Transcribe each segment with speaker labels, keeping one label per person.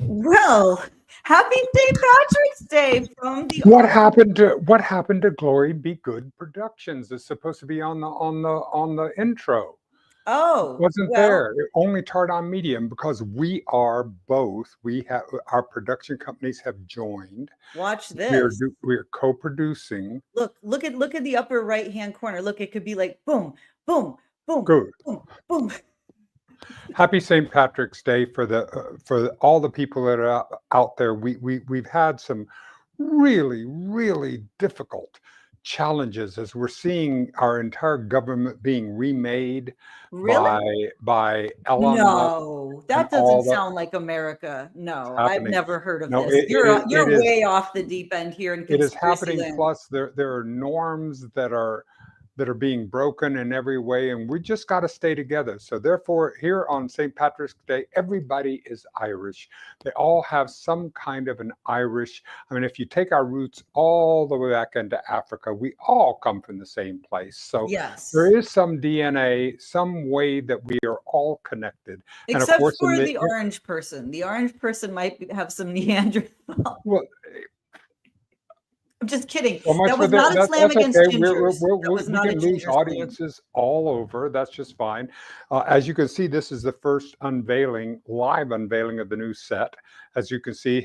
Speaker 1: Well, happy St. Patrick's Day from the
Speaker 2: What happened to Glory Be Good Productions? It's supposed to be on the intro.
Speaker 1: Oh,
Speaker 2: Wasn't
Speaker 1: well,
Speaker 2: there. Only Tardon Medium, because we are both. We have our production companies have joined.
Speaker 1: watch this.
Speaker 2: We're co-producing.
Speaker 1: Look at the upper right-hand corner. Look, it could be like boom, boom, boom,
Speaker 2: Good.
Speaker 1: boom, boom.
Speaker 2: Happy St. Patrick's Day for all the people that are out there. We've had some really difficult challenges as we're seeing our entire government being remade
Speaker 1: Really?
Speaker 2: by Elon Musk
Speaker 1: No,
Speaker 2: and
Speaker 1: that
Speaker 2: all
Speaker 1: doesn't
Speaker 2: the
Speaker 1: sound like America. No, I've
Speaker 2: happening.
Speaker 1: never heard of
Speaker 2: No,
Speaker 1: this.
Speaker 2: it
Speaker 1: You're
Speaker 2: is
Speaker 1: way off the deep end here in
Speaker 2: it is
Speaker 1: conspiracy
Speaker 2: happening.
Speaker 1: land.
Speaker 2: Plus, there are norms that are being broken in every way, and we just got to stay together. So therefore, here on St. Patrick's Day, everybody is Irish. They all have some kind of an Irish. I mean, if you take our roots all the way back into Africa, we all come from the same place. So
Speaker 1: Yes.
Speaker 2: there is some DNA, some way that we are all connected. And of
Speaker 1: Except
Speaker 2: course,
Speaker 1: for the orange person. The orange person might have some Neanderthal.
Speaker 2: well,
Speaker 1: I'm just kidding.
Speaker 2: so much
Speaker 1: That
Speaker 2: for
Speaker 1: was
Speaker 2: that.
Speaker 1: not a slam
Speaker 2: That's
Speaker 1: against
Speaker 2: okay.
Speaker 1: gingers. That was
Speaker 2: We
Speaker 1: not a
Speaker 2: can lose
Speaker 1: ginger slam.
Speaker 2: audiences all over. That's just fine. As you can see, this is the first live unveiling of the new set. As you can see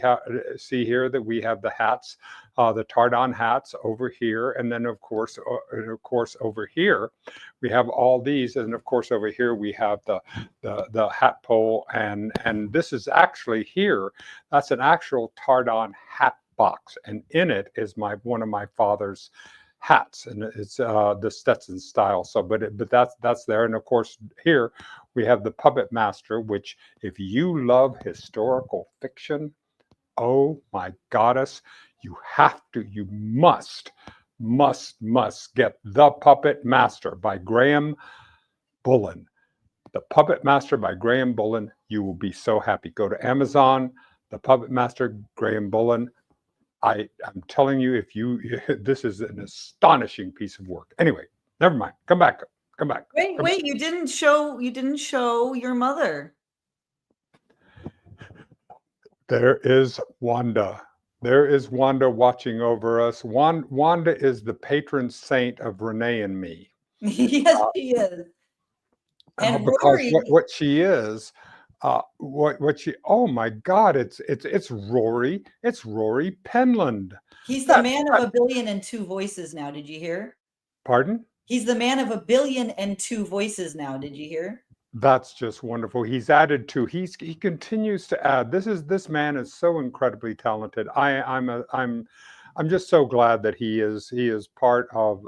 Speaker 2: here that we have the hats, the Tardon hats over here, and then of course over here we have all these, and of course over here we have the hat pole, and this is actually here. That's an actual Tardon hat box, and in it is one of my father's hats, and it's the Stetson style. So, but that's there, and of course here we have the Puppet Master, which if you love historical fiction, oh my goddess, you must get The Puppet Master by Graham Bullen. The Puppet Master by Graham Bullen. You will be so happy. Go to Amazon. The Puppet Master, Graham Bullen. I'm telling you, this is an astonishing piece of work. Anyway, never mind. Come back.
Speaker 1: Wait, you didn't show your mother.
Speaker 2: There is Wanda. There is Wanda watching over us. Wanda is the patron saint of Renee and me.
Speaker 1: Yes, she is. And
Speaker 2: Because
Speaker 1: Rory,
Speaker 2: what she is, what she, oh my God, it's Rory. It's Rory Penland.
Speaker 1: he's the man of 1,000,000,002 voices now. Did you hear?
Speaker 2: Pardon?
Speaker 1: He's the man of 1,000,000,002 voices now. Did you hear?
Speaker 2: That's just wonderful. He continues to add. This man is so incredibly talented. I'm just so glad that he is part of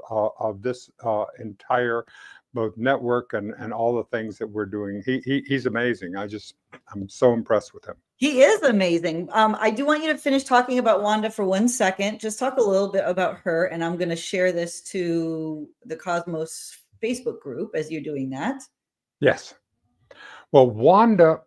Speaker 2: this entire both network and all the things that we're doing. He's amazing. I'm so impressed with him.
Speaker 1: He is amazing. I do want you to finish talking about Wanda for 1 second. Just talk a little bit about her, and I'm going to share this to the Cosmos Facebook group as you're doing that.
Speaker 2: Yes. Well, Wanda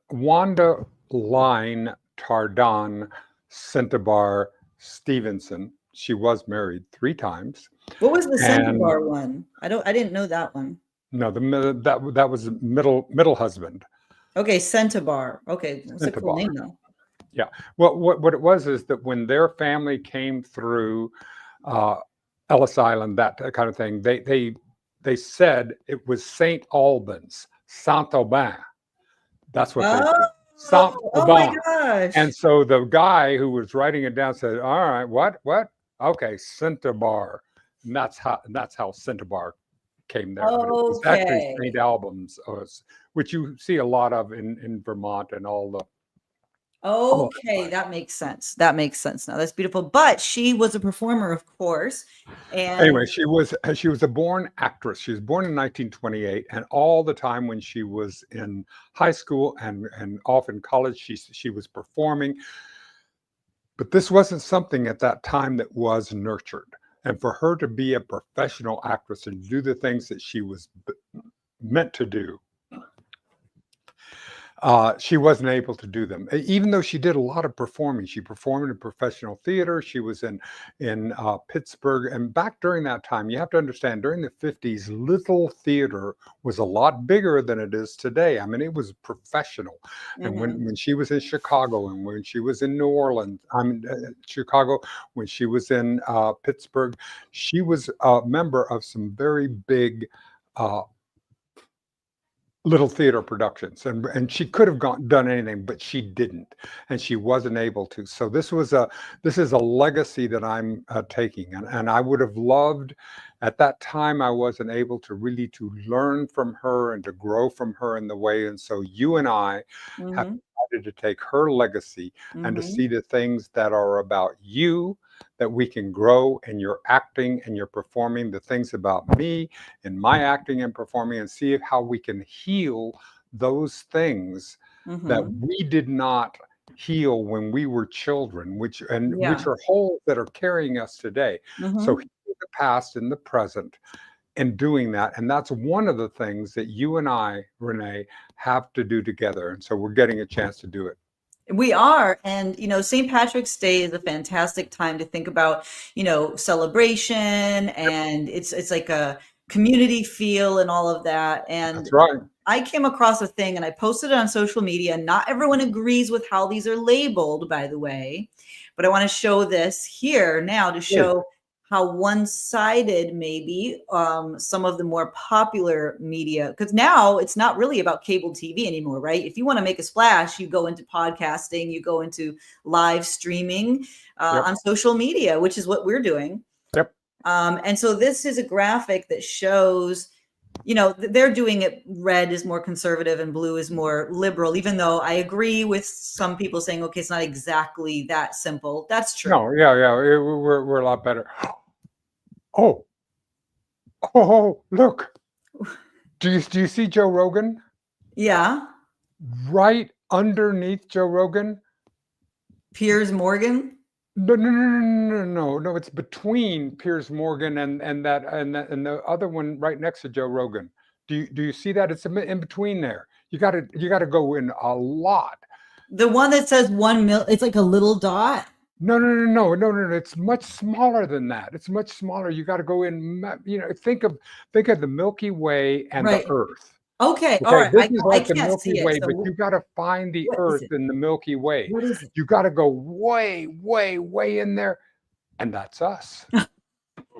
Speaker 2: Line Tardon Centabar Stevenson. She was married 3 times.
Speaker 1: What was the Centabar one? I didn't know that one.
Speaker 2: No, that was middle husband.
Speaker 1: Okay, Centabar. Okay, that's a cool name though.
Speaker 2: Yeah. Well, what it was is that when their family came through Ellis Island, that kind of thing, they said it was Saint Albans, Saint-Aubin. That's what they said. Saint-Aubin.
Speaker 1: Oh my gosh.
Speaker 2: And so the guy who was writing it down said, all right, what? Okay, Centabar. And that's how Centabar came there. But it was actually Saint Albans, which you see a lot of in Vermont and all the.
Speaker 1: Okay, that makes sense. That makes sense now. That's beautiful. But she was a performer, of course. And
Speaker 2: anyway, she was a born actress. She was born in 1928, and all the time when she was in high school and off in college, she was performing. But this wasn't something at that time that was nurtured. And for her to be a professional actress and do the things that she was meant to do, she wasn't able to do them. Even though she did a lot of performing, she performed in professional theater. She was in Pittsburgh, and back during that time, you have to understand, during the 50s, little theater was a lot bigger than it is today. I mean, it was professional. And
Speaker 1: Mm-hmm.
Speaker 2: when she was in Chicago, and when she was in New Orleans, I mean Chicago, when she was in Pittsburgh, she was a member of some very big. Uh, Little theater productions, and she could have done anything, but she didn't, and she wasn't able to. So this is a legacy that I'm taking, and I would have loved, at that time I wasn't able to really to learn from her and to grow from her in the way. And so you and I have
Speaker 1: Mm-hmm.
Speaker 2: decided to take her legacy and to
Speaker 1: Mm-hmm.
Speaker 2: see the things that are about you, that we can grow in your acting and your performing, the things about me in my acting and performing, and see how we can heal those things that
Speaker 1: Mm-hmm.
Speaker 2: we did not heal when we were children, which
Speaker 1: Yeah.
Speaker 2: are holes that are carrying us today. So
Speaker 1: Mm-hmm.
Speaker 2: heal the past and the present in doing that. And that's one of the things that you and I, Renee, have to do together. And so we're getting a chance to do it.
Speaker 1: We are. And, St. Patrick's Day is a fantastic time to think about, celebration, and it's like a community feel and all of that. And
Speaker 2: That's right.
Speaker 1: I came across a thing and I posted it on social media. Not everyone agrees with how these are labeled, by the way, but I want to show this here now to
Speaker 2: Good.
Speaker 1: show how one-sided maybe some of the more popular media, because now it's not really about cable TV anymore, right? If you want to make a splash, you go into podcasting, you go into live streaming
Speaker 2: Yep.
Speaker 1: on social media, which is what we're doing.
Speaker 2: Yep.
Speaker 1: And so this is a graphic that shows, they're doing it. Red is more conservative and blue is more liberal, even though I agree with some people saying, okay, it's not exactly that simple. That's true.
Speaker 2: No, yeah, yeah. We're a lot better. Oh, oh, look. Do you see Joe Rogan?
Speaker 1: Yeah.
Speaker 2: Right underneath Joe Rogan?
Speaker 1: Piers Morgan.
Speaker 2: No, no, no, no, no, no, no. It's between Piers Morgan and the other one right next to Joe Rogan. Do you see that? It's in between there. You gotta go in a lot.
Speaker 1: The one that says 1 mil, it's like a little dot.
Speaker 2: No, no, no, no, no, no, no. It's much smaller than that. It's much smaller. You got to go in. Think of the Milky Way and the
Speaker 1: Right.
Speaker 2: Earth.
Speaker 1: Okay. All
Speaker 2: Okay,
Speaker 1: right.
Speaker 2: this
Speaker 1: I,
Speaker 2: is
Speaker 1: I
Speaker 2: like the
Speaker 1: can't
Speaker 2: Milky
Speaker 1: see it.
Speaker 2: Way,
Speaker 1: So
Speaker 2: but you got to find the
Speaker 1: what is
Speaker 2: Earth
Speaker 1: it?
Speaker 2: in the Milky Way.
Speaker 1: What is it?
Speaker 2: You got to go way, way, way in there, and that's us.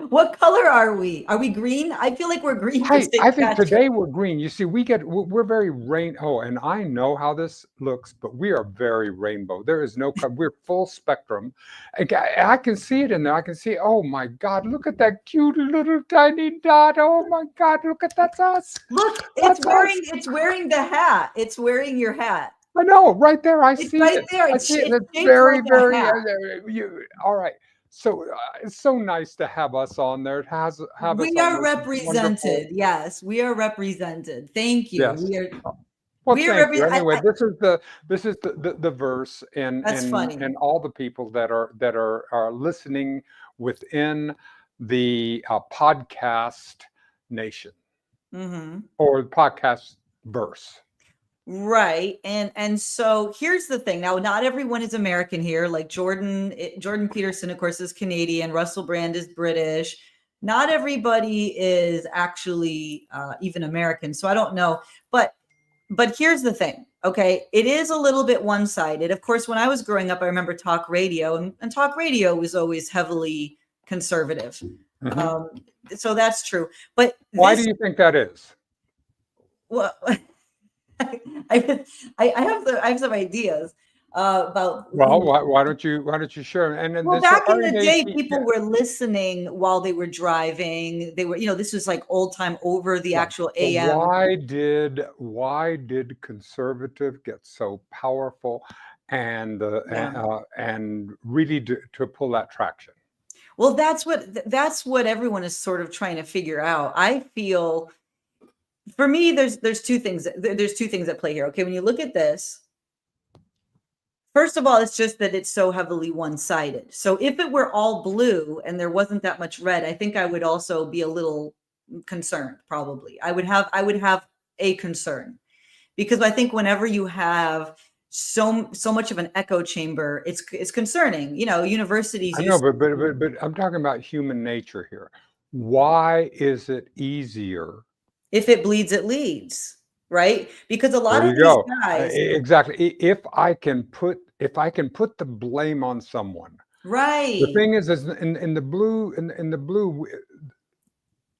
Speaker 1: What color are we? Are we green? I feel like we're green for
Speaker 2: I
Speaker 1: St.
Speaker 2: think
Speaker 1: Patrick.
Speaker 2: today we're green. You see, we're very rain. Oh, and I know how this looks, but we are very rainbow. There is no color. We're full spectrum. I can see it in there. I can see. Oh my God! Look at that cute little tiny dot. Oh my God! Look at that's us.
Speaker 1: Look, it's
Speaker 2: That's
Speaker 1: wearing
Speaker 2: us.
Speaker 1: it's wearing the hat. It's wearing your hat.
Speaker 2: I know, right there. I
Speaker 1: It's
Speaker 2: see
Speaker 1: right
Speaker 2: it.
Speaker 1: there.
Speaker 2: I
Speaker 1: It's
Speaker 2: see it.
Speaker 1: it's
Speaker 2: It's
Speaker 1: shaped
Speaker 2: very,
Speaker 1: like a
Speaker 2: very.
Speaker 1: hat.
Speaker 2: All right. So it's so nice to have us on there. It has have us
Speaker 1: We
Speaker 2: on
Speaker 1: are
Speaker 2: this wonderful.
Speaker 1: represented. Yes, we are represented. Thank you.
Speaker 2: Yes.
Speaker 1: We are
Speaker 2: Well,
Speaker 1: we are
Speaker 2: thank you. Anyway,
Speaker 1: I
Speaker 2: this is the verse in
Speaker 1: that's funny.
Speaker 2: all the people that are listening within the podcast nation
Speaker 1: Hmm.
Speaker 2: or podcast verse.
Speaker 1: Right. And so here's the thing. Now, not everyone is American here. Like Jordan Peterson, of course, is Canadian. Russell Brand is British. Not everybody is actually even American. So I don't know. But here's the thing. Okay. It is a little bit one-sided. Of course, when I was growing up, I remember talk radio, and talk radio was always heavily conservative.
Speaker 2: Mhm.
Speaker 1: Um, so that's true. But
Speaker 2: Why do
Speaker 1: this,
Speaker 2: you think that is?
Speaker 1: well, I, I have some ideas about
Speaker 2: Well,
Speaker 1: who.
Speaker 2: why don't you share? And then
Speaker 1: Well,
Speaker 2: this
Speaker 1: back in the
Speaker 2: R&D.
Speaker 1: day, people were listening while they were driving. They were, this was like old time over the
Speaker 2: Yeah.
Speaker 1: actual
Speaker 2: But
Speaker 1: AM.
Speaker 2: why did conservative get so powerful
Speaker 1: Yeah.
Speaker 2: and really to pull that traction?
Speaker 1: Well, that's what everyone is sort of trying to figure out. I feel, for me, there's two things at play here. Okay, when you look at this, First of all, it's just that it's so heavily one-sided. So if it were all blue and there wasn't that much red, I think I would also be a little concerned, probably. I would have a concern, because I think whenever you have so much of an echo chamber, it's concerning. Universities
Speaker 2: I know,
Speaker 1: used
Speaker 2: but I'm talking about human nature here. Why is it easier?
Speaker 1: if it bleeds, it leads, right? Because a lot
Speaker 2: There
Speaker 1: of
Speaker 2: you
Speaker 1: these
Speaker 2: go.
Speaker 1: guys,
Speaker 2: Exactly. If I can put the blame on someone. The
Speaker 1: right?
Speaker 2: thing is in the blue, in the blue,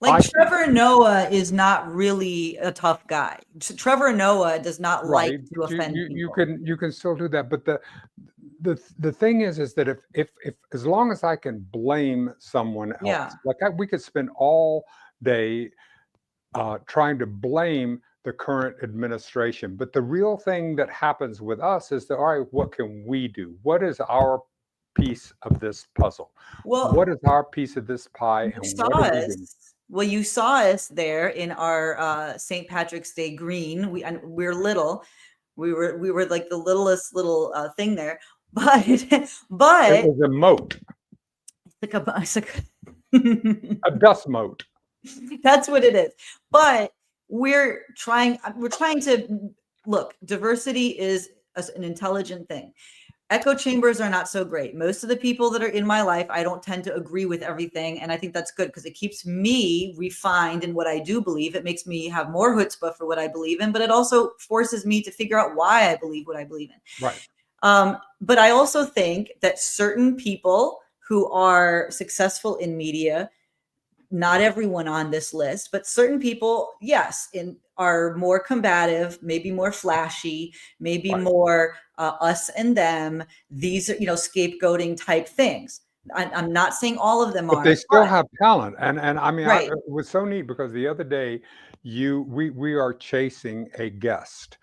Speaker 1: Like
Speaker 2: I can,
Speaker 1: Trevor Noah is not really a tough guy. Trevor Noah does not like
Speaker 2: right,
Speaker 1: to
Speaker 2: but
Speaker 1: offend people.
Speaker 2: you can still do that. But the thing is that if as long as I can blame someone
Speaker 1: Yeah.
Speaker 2: else, like we could spend all day trying to blame the current administration. But the real thing that happens with us is that, all right, what can we do? What is our piece of this puzzle? What
Speaker 1: Well,
Speaker 2: is our piece of this pie,
Speaker 1: you
Speaker 2: and
Speaker 1: saw
Speaker 2: what are we doing?
Speaker 1: us. Well, you saw us there in our St. Patrick's Day green. We're little. We were like the littlest little thing there, but
Speaker 2: It
Speaker 1: but
Speaker 2: was a moat,
Speaker 1: it's like
Speaker 2: a dust moat.
Speaker 1: that's what it is. But we're trying to look. Diversity is an intelligent thing. Echo chambers are not so great. Most of the people that are in my life, I don't tend to agree with everything. And I think that's good because it keeps me refined in what I do believe. It makes me have more chutzpah for what I believe in, but it also forces me to figure out why I believe what I believe in.
Speaker 2: Right.
Speaker 1: But I also think that certain people who are successful in media, not everyone on this list, but certain people, yes, are more combative, maybe more flashy, maybe
Speaker 2: Right.
Speaker 1: more us and them. These are, scapegoating type things. I'm not saying all of them
Speaker 2: But they
Speaker 1: are,
Speaker 2: still
Speaker 1: but
Speaker 2: have talent, and I mean,
Speaker 1: right.
Speaker 2: it was so neat because the other day, we are chasing a guest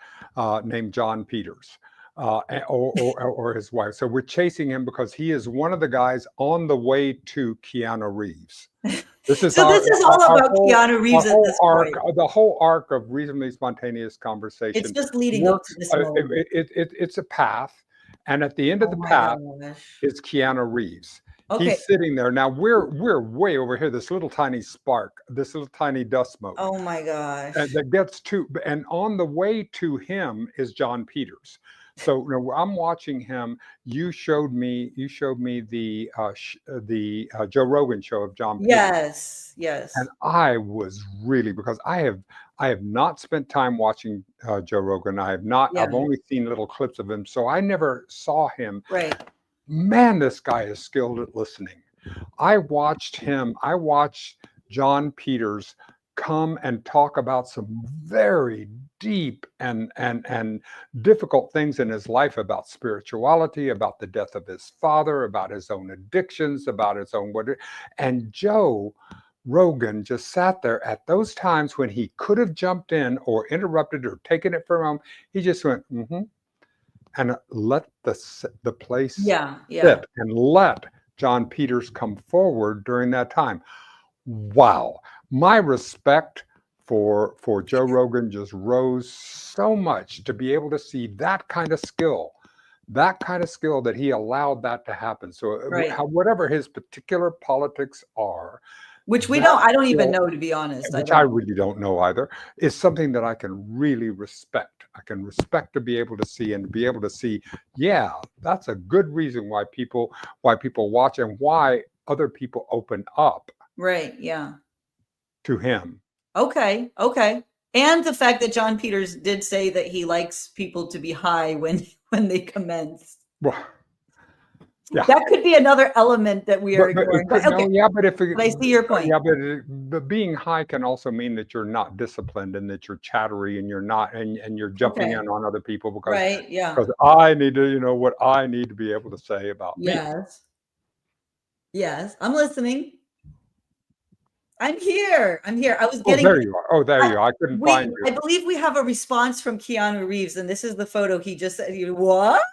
Speaker 2: named John Peters, or his wife. So we're chasing him because he is one of the guys on the way to Keanu Reeves. This is
Speaker 1: So this is all about Keanu
Speaker 2: our
Speaker 1: Reeves at
Speaker 2: whole
Speaker 1: this
Speaker 2: arc.
Speaker 1: point.
Speaker 2: The whole arc of reasonably spontaneous
Speaker 1: It's
Speaker 2: conversation
Speaker 1: just leading up to
Speaker 2: works.
Speaker 1: this moment.
Speaker 2: It's a path, and at the end of
Speaker 1: Oh
Speaker 2: the
Speaker 1: my
Speaker 2: path
Speaker 1: gosh.
Speaker 2: is Keanu Reeves.
Speaker 1: Okay.
Speaker 2: He's sitting there. Now we're way over here, this little tiny spark, this little tiny dust mote.
Speaker 1: Oh my gosh.
Speaker 2: That gets to, and on the way to him is John Peters. So I'm watching him. You showed me the Joe Rogan show of John Peters,
Speaker 1: Yes.
Speaker 2: and
Speaker 1: Yes.
Speaker 2: I was really, because I have not spent time watching Joe Rogan.
Speaker 1: Yeah.
Speaker 2: I've only seen little clips of him, so I never saw him.
Speaker 1: Right.
Speaker 2: Man, this guy is skilled at listening. I watched John Peters come and talk about some very deep and difficult things in his life, about spirituality, about the death of his father, about his own addictions, about his own what. And Joe Rogan just sat there at those times when he could have jumped in or interrupted or taken it from him. He just went, and let the place
Speaker 1: Yeah. Yeah.
Speaker 2: sit and let John Peters come forward during that time. Wow, my respect for Joe Rogan just rose so much to be able to see that kind of skill, that he allowed that to happen. So
Speaker 1: Right.
Speaker 2: whatever his particular politics are,
Speaker 1: Which
Speaker 2: that
Speaker 1: I don't even
Speaker 2: skill,
Speaker 1: know, to be honest. I
Speaker 2: which I
Speaker 1: don't.
Speaker 2: really don't know either, is something that I can really respect. I can respect to be able to see, and be able to see, yeah, that's a good reason why people watch, and why other people open up
Speaker 1: Right. Yeah.
Speaker 2: to him.
Speaker 1: Okay. Okay. And the fact that John Peters did say that he likes people to be high when they commence.
Speaker 2: Well, yeah.
Speaker 1: That could be another element that we are
Speaker 2: But it
Speaker 1: ignoring.
Speaker 2: could,
Speaker 1: But
Speaker 2: no,
Speaker 1: okay,
Speaker 2: yeah, but
Speaker 1: but I see your point.
Speaker 2: yeah, but being high can also mean that you're not disciplined, and that you're chattery, and you're not, and you're jumping
Speaker 1: Okay.
Speaker 2: in on other people
Speaker 1: Right. Yeah.
Speaker 2: because I need to, what I need to be able to say about me.
Speaker 1: Yes. Yes. I'm listening. I'm here. I'm here. I was
Speaker 2: Oh,
Speaker 1: getting.
Speaker 2: there you are. Oh, there you are. I couldn't find
Speaker 1: I
Speaker 2: you.
Speaker 1: believe we have a response from Keanu Reeves, and this is the photo he just said. What?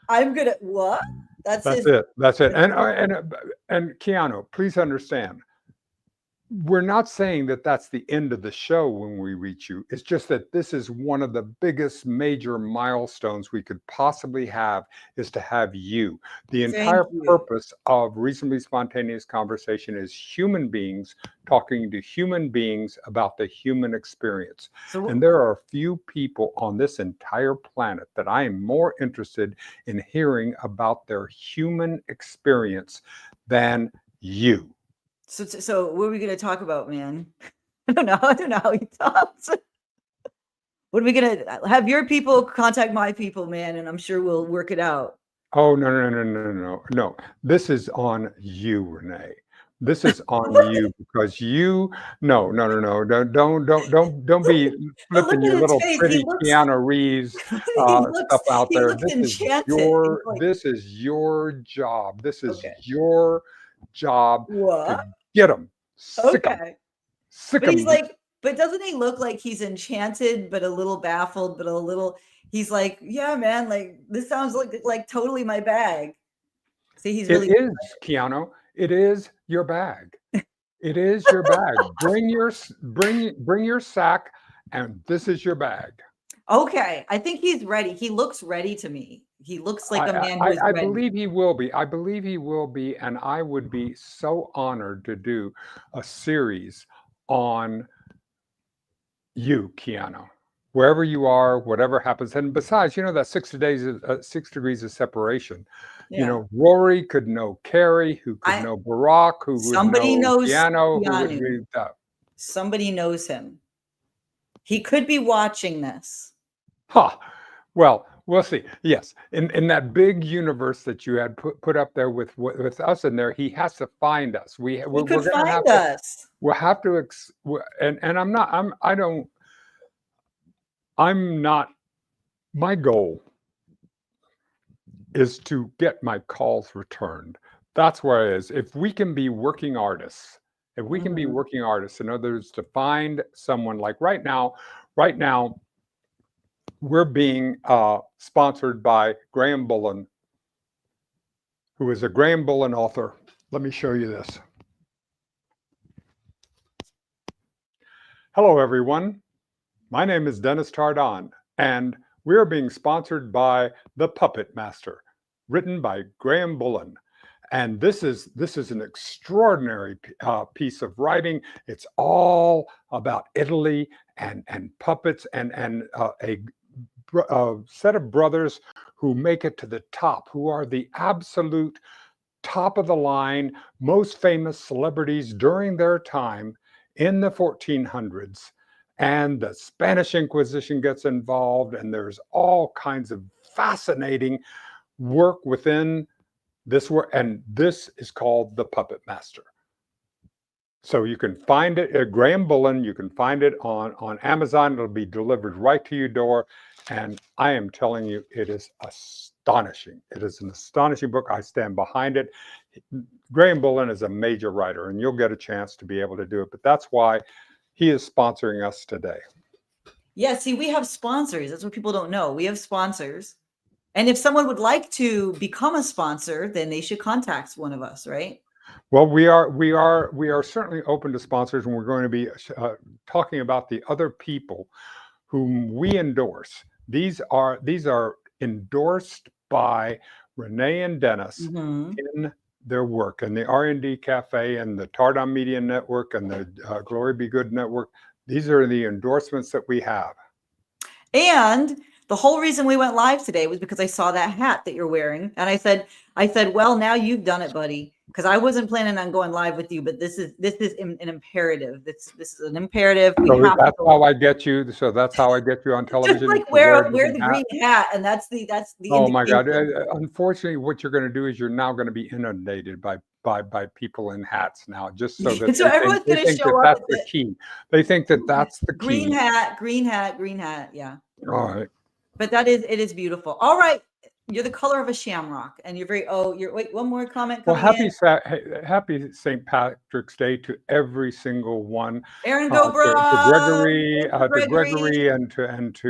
Speaker 1: I'm gonna what? That's
Speaker 2: That's
Speaker 1: his.
Speaker 2: it. That's it. And Keanu, please understand, we're not saying that that's the end of the show when we reach you. It's just that this is one of the biggest major milestones we could possibly have, is to have you. The
Speaker 1: Thank
Speaker 2: entire
Speaker 1: you.
Speaker 2: purpose of Reasonably Spontaneous Conversation is human beings talking to human beings about the human experience.
Speaker 1: So
Speaker 2: And there are few people on this entire planet that I am more interested in hearing about their human experience than you.
Speaker 1: so what are we going to talk about, man? I don't know. I don't know how he talks. What are we going to have your people contact my people, man? And I'm sure we'll work it out.
Speaker 2: Oh, no, no, no, no, no, no. This is on you, Renee. This is on
Speaker 1: What?
Speaker 2: you because you, no, no, no, no. Don't be
Speaker 1: But look
Speaker 2: flipping
Speaker 1: at
Speaker 2: your
Speaker 1: his
Speaker 2: little
Speaker 1: face.
Speaker 2: pretty Keanu Reeves stuff out
Speaker 1: He
Speaker 2: there.
Speaker 1: looks enchanted. He's like,
Speaker 2: This is your job. This is
Speaker 1: okay.
Speaker 2: your job to
Speaker 1: What?
Speaker 2: get them, sick them,
Speaker 1: Okay.
Speaker 2: sick
Speaker 1: But he's
Speaker 2: them.
Speaker 1: like, but doesn't he look like he's enchanted, but a little baffled, but a little, he's like, yeah, man, like this sounds like totally my bag. See, he's
Speaker 2: It
Speaker 1: really
Speaker 2: is, Keanu. It is your bag. It is your bag. Bring your sack, and this is your bag.
Speaker 1: okay. I think he's ready. He looks ready to me. He looks like a man who is
Speaker 2: I
Speaker 1: ready.
Speaker 2: believe he will be. I believe he will be, and I would be so honored to do a series on you, Keanu. Wherever you are, whatever happens, and besides, you know that 6 degrees of separation. You
Speaker 1: Yeah.
Speaker 2: know, Rory could know Carrie, who could
Speaker 1: I
Speaker 2: know Barack, who would
Speaker 1: somebody
Speaker 2: know
Speaker 1: knows
Speaker 2: Keanu, who would
Speaker 1: Keanu.
Speaker 2: be that.
Speaker 1: Somebody knows him. He could be watching this.
Speaker 2: Huh. Well, we'll see. Yes, in that big universe that you had put up there with us in there, he has to find us.
Speaker 1: He
Speaker 2: We're
Speaker 1: could
Speaker 2: gonna have
Speaker 1: find
Speaker 2: to.
Speaker 1: us.
Speaker 2: We'll have to. And I'm not. I don't. I'm not. My goal is to get my calls returned. That's where it is. If we can be working artists, if we can be
Speaker 1: Mhm.
Speaker 2: working artists, in other words, to find someone like right now, we're being sponsored by Graham Bullen, who is a Graham Bullen author. Let me show you this. Hello, everyone. My name is Dennis Tardon, and we are being sponsored by The Puppet Master, written by Graham Bullen. And this is an extraordinary piece of writing. It's all about Italy and puppets and a set of brothers who make it to the top, who are the absolute top of the line, most famous celebrities during their time in the 1400s. And the Spanish Inquisition gets involved, and there's all kinds of fascinating work within this work. And this is called The Puppet Master. So you can find it at Graham Bullen. You can find it on Amazon. It'll be delivered right to your door. And I am telling you, it is astonishing. It is an astonishing book. I stand behind it. Graham Bullen is a major writer, and you'll get a chance to be able to do it. But that's why he is sponsoring us today.
Speaker 1: Yeah, see, we have sponsors. That's what people don't know. We have sponsors. And if someone would like to become a sponsor, then they should contact one of us, right?
Speaker 2: Well, we are certainly open to sponsors, and we're going to be talking about the other people whom we endorse. These are endorsed by Renee and Dennis
Speaker 1: Mhm.
Speaker 2: in their work, and the R&D Café and the Tardon Media Network and the Glory Be Good Network. These are the endorsements that we have.
Speaker 1: And the whole reason we went live today was because I saw that hat that you're wearing. And I said, well, now you've done it, buddy. Because I wasn't planning on going live with you, but this is an imperative. This is an imperative. We
Speaker 2: So
Speaker 1: have
Speaker 2: that's
Speaker 1: to
Speaker 2: how I get you. So that's how I get you on
Speaker 1: just
Speaker 2: television.
Speaker 1: like
Speaker 2: To wear a
Speaker 1: wear
Speaker 2: different
Speaker 1: the
Speaker 2: hat.
Speaker 1: green hat, and that's the
Speaker 2: Oh my God!
Speaker 1: indication.
Speaker 2: Unfortunately, what you're going to do is you're now going to be inundated by people in hats now, just so that
Speaker 1: So everyone's
Speaker 2: they
Speaker 1: gonna
Speaker 2: think that
Speaker 1: show up
Speaker 2: that's
Speaker 1: with
Speaker 2: the
Speaker 1: the
Speaker 2: key. They think that that's the
Speaker 1: green
Speaker 2: key.
Speaker 1: hat, green hat, green hat. Yeah.
Speaker 2: All right.
Speaker 1: But it is beautiful. All right. You're the color of a shamrock, and you're very. Oh, you're. Wait, one more comment
Speaker 2: Well,
Speaker 1: coming in.
Speaker 2: happy St. Patrick's Day to every single one.
Speaker 1: Aaron
Speaker 2: To
Speaker 1: Gobra.
Speaker 2: Gregory,
Speaker 1: Thank you, Gregory.
Speaker 2: and
Speaker 1: Thank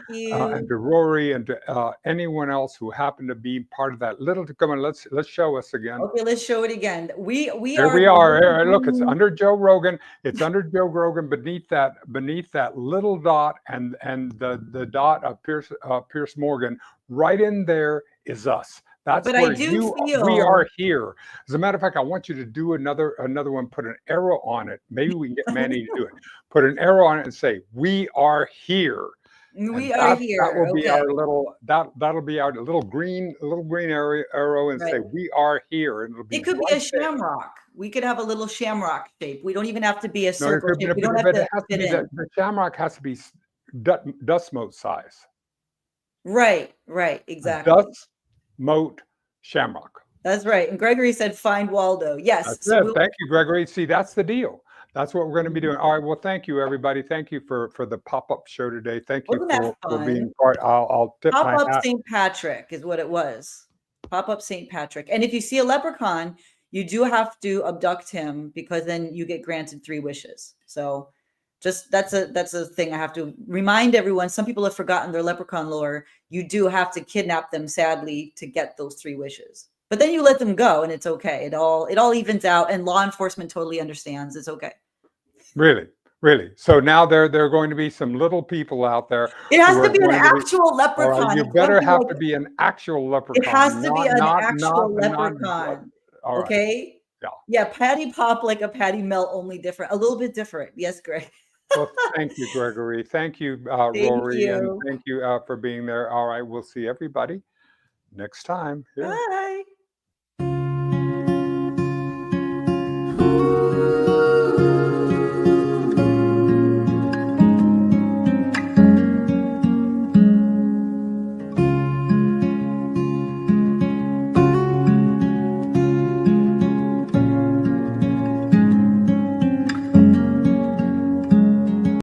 Speaker 1: you.
Speaker 2: to Rory, and to anyone else who happened to be part of that little. Come on, let's show us again.
Speaker 1: Okay, let's show it again. We
Speaker 2: Here
Speaker 1: are
Speaker 2: we
Speaker 1: the
Speaker 2: are.
Speaker 1: little
Speaker 2: Look, it's
Speaker 1: green.
Speaker 2: under Joe Rogan. It's under Joe Rogan beneath that little dot, and the dot of Pierce Morgan. Right in there is us. That's
Speaker 1: But I
Speaker 2: where
Speaker 1: do
Speaker 2: we are
Speaker 1: feel.
Speaker 2: here. As a matter of fact, I want you to do another one. Put an arrow on it. Maybe we can get Manny to do it. Put an arrow on it and say, "We are here." And
Speaker 1: We are
Speaker 2: that
Speaker 1: here.
Speaker 2: will be
Speaker 1: Okay.
Speaker 2: our little that'll be our little green arrow, and say,
Speaker 1: Right.
Speaker 2: "We are here," and it'll be
Speaker 1: It could be
Speaker 2: right
Speaker 1: a
Speaker 2: there.
Speaker 1: shamrock. We could have a little shamrock shape. We don't even have to be a
Speaker 2: No, it
Speaker 1: circle
Speaker 2: could,
Speaker 1: shape. We don't have
Speaker 2: but it
Speaker 1: to
Speaker 2: has to
Speaker 1: fit
Speaker 2: be
Speaker 1: in.
Speaker 2: the shamrock has to be dust mote size.
Speaker 1: Right.
Speaker 2: A
Speaker 1: Exactly.
Speaker 2: dust mote shamrock.
Speaker 1: That's right. And Gregory said, "Find Waldo." Yes.
Speaker 2: That's
Speaker 1: So
Speaker 2: it.
Speaker 1: we'll.
Speaker 2: Thank you, Gregory. See, that's the deal. That's what we're going to be doing. All right. Well, thank you, everybody. Thank you for the pop-up show today. Thank you
Speaker 1: Wasn't that
Speaker 2: for
Speaker 1: fun?
Speaker 2: being part. I'll tip
Speaker 1: Pop
Speaker 2: my
Speaker 1: up
Speaker 2: hat.
Speaker 1: St. Patrick is what it was. Pop up St. Patrick. And if you see a leprechaun, you do have to abduct him because then you get granted 3 wishes. So just that's a thing I have to remind everyone. Some people have forgotten their leprechaun lore. You do have to kidnap them, sadly, to get those 3 wishes. But then you let them go and it's okay. It all evens out, and law enforcement totally understands. It's okay.
Speaker 2: Really, really. So now there are going to be some little people out there
Speaker 1: It has
Speaker 2: who
Speaker 1: to
Speaker 2: are
Speaker 1: be an
Speaker 2: going to be.
Speaker 1: actual
Speaker 2: All right,
Speaker 1: leprechaun.
Speaker 2: you
Speaker 1: It can't
Speaker 2: better
Speaker 1: be
Speaker 2: have
Speaker 1: like
Speaker 2: to be an actual
Speaker 1: it has
Speaker 2: leprechaun,
Speaker 1: to be an actual
Speaker 2: not.
Speaker 1: leprechaun.
Speaker 2: All right,
Speaker 1: Okay?
Speaker 2: yeah.
Speaker 1: Yeah, Patty Pop like a Patty Melt, only different. A little bit different. Yes, Greg.
Speaker 2: Well, thank you, Gregory. Thank you,
Speaker 1: Thank
Speaker 2: Rory, and
Speaker 1: you.
Speaker 2: thank you for being there. All right, we'll see everybody next time. Here.
Speaker 1: Bye.